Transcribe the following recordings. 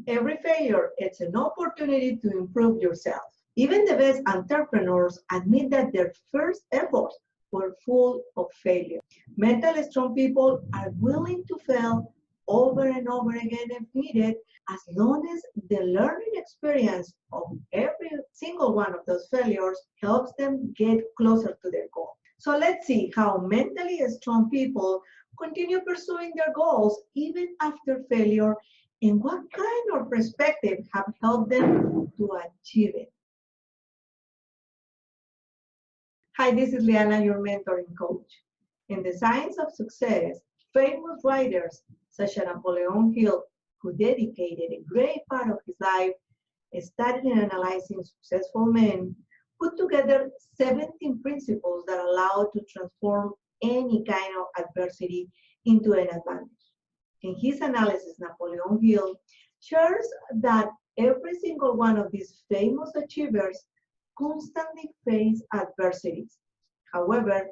Every failure is an opportunity to improve yourself. Even the best entrepreneurs admit that their first efforts were full of failure. Mentally strong people are willing to fail over and over again if needed, as long as the learning experience of every single one of those failures helps them get closer to their goal. So let's see how mentally strong people continue pursuing their goals even after failure, and what kind of perspective have helped them to achieve it. Hi, this is Liana, your mentoring coach. In the science of success, famous writers such as Napoleon Hill, who dedicated a great part of his life studying and analyzing successful men, put together 17 principles that allow to transform any kind of adversity into an advantage. In his analysis, Napoleon Hill shares that every single one of these famous achievers constantly face adversities. However,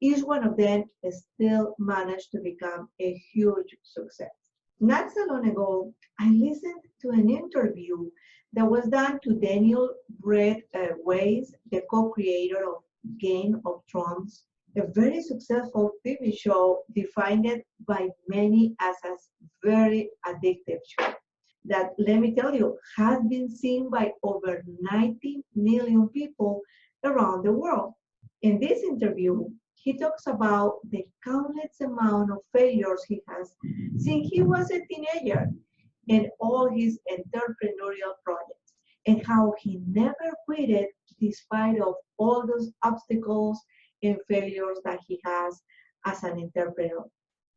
each one of them still managed to become a huge success. Not so long ago, I listened to an interview that was done to Daniel Brett Weiss, the co-creator of Game of Thrones, a very successful TV show defined by many as a very addictive show that, let me tell you, has been seen by over 90 million people around the world. In this interview, he talks about the countless amount of failures he has since he was a teenager in all his entrepreneurial projects, and how he never quitted despite of all those obstacles and failures that he has as an entrepreneur.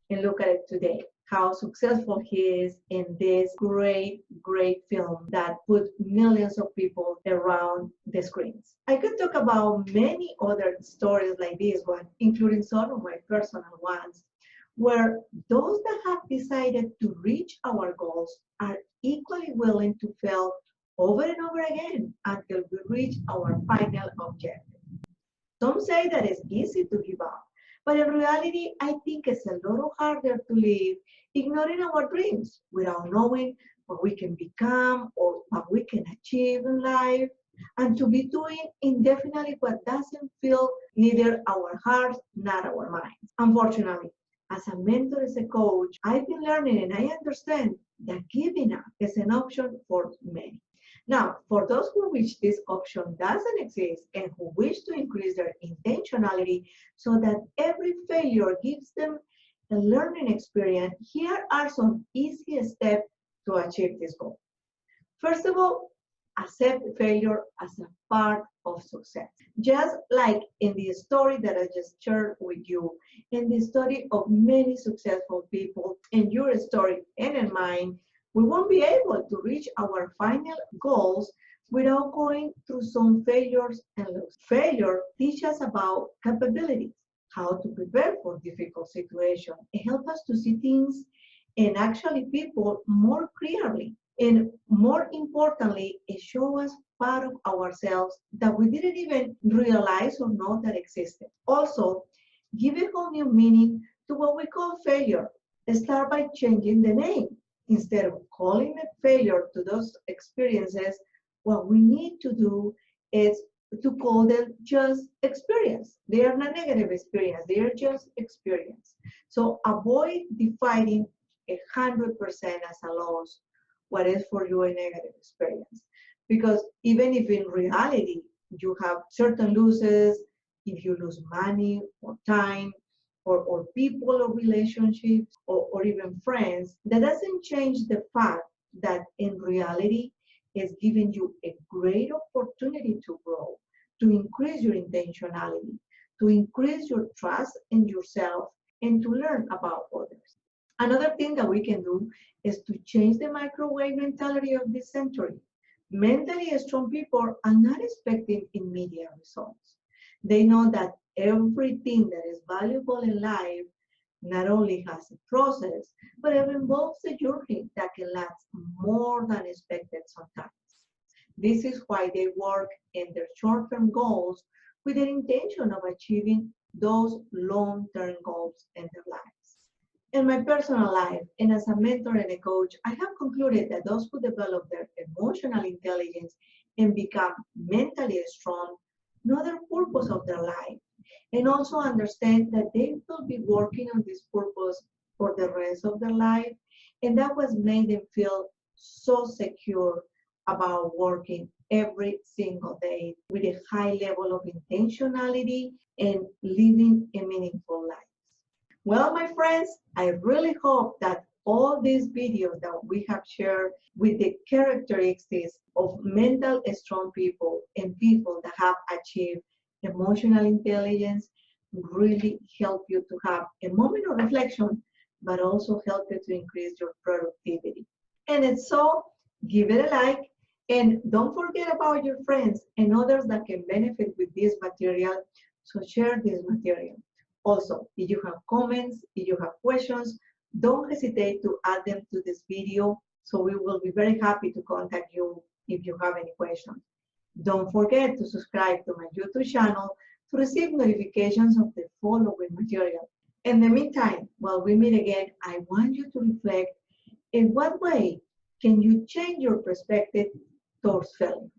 And look at it today, how successful he is in this great, great film that put millions of people around the screens. I could talk about many other stories like this one, including some of my personal ones, where those that have decided to reach our goals are equally willing to fail over and over again until we reach our final objective. Some say that it's easy to give up, but in reality, I think it's a little harder to live ignoring our dreams without knowing what we can become or what we can achieve in life, and to be doing indefinitely what doesn't fill neither our hearts nor our minds. Unfortunately, as a mentor, as a coach, I've been learning and I understand that giving up is an option for many. Now, for those who wish this option doesn't exist and who wish to increase their intentionality so that every failure gives them a learning experience, here are some easy steps to achieve this goal. First of all, accept failure as a part of success. Just like in the story that I just shared with you, in the story of many successful people, in your story and in mine, we won't be able to reach our final goals without going through some failures and losses. Failure teaches us about capabilities, how to prepare for difficult situations, and help us to see things and actually people more clearly. And more importantly, it shows us part of ourselves that we didn't even realize or know that existed. Also, give a whole new meaning to what we call failure. Start by changing the name. Instead of calling it failure to those experiences, what we need to do is to call them just experience. They are not negative experience, they are just experience. So avoid defining 100% as a loss what is for you a negative experience. Because even if in reality you have certain losses, if you lose money or time, or people or relationships or even friends, that doesn't change the fact that in reality it's giving you a great opportunity to grow, to increase your intentionality, to increase your trust in yourself, and to learn about others. Another thing that we can do is to change the microwave mentality of this century. Mentally strong people are not expecting immediate results. They know that everything that is valuable in life not only has a process, but it involves a journey that can last more than expected sometimes. This is why they work in their short-term goals with the intention of achieving those long-term goals in their lives. In my personal life and as a mentor and a coach, I have concluded that those who develop their emotional intelligence and become mentally strong know the purpose of their life and also understand that they will be working on this purpose for the rest of their life. And that was made them feel so secure about working every single day with a high level of intentionality and living a meaningful life. Well, my friends, I really hope that all these videos that we have shared with the characteristics of mental strong people and people that have achieved emotional intelligence really help you to have a moment of reflection, but also help you to increase your productivity. And it's so, give it a like, and don't forget about your friends and others that can benefit with this material, so share this material. Also, if you have comments, if you have questions, don't hesitate to add them to this video, so we will be very happy to contact you if you have any questions. Don't forget to subscribe to my YouTube channel to receive notifications of the following material. In the meantime, while we meet again, I want you to reflect in what way can you change your perspective towards failure.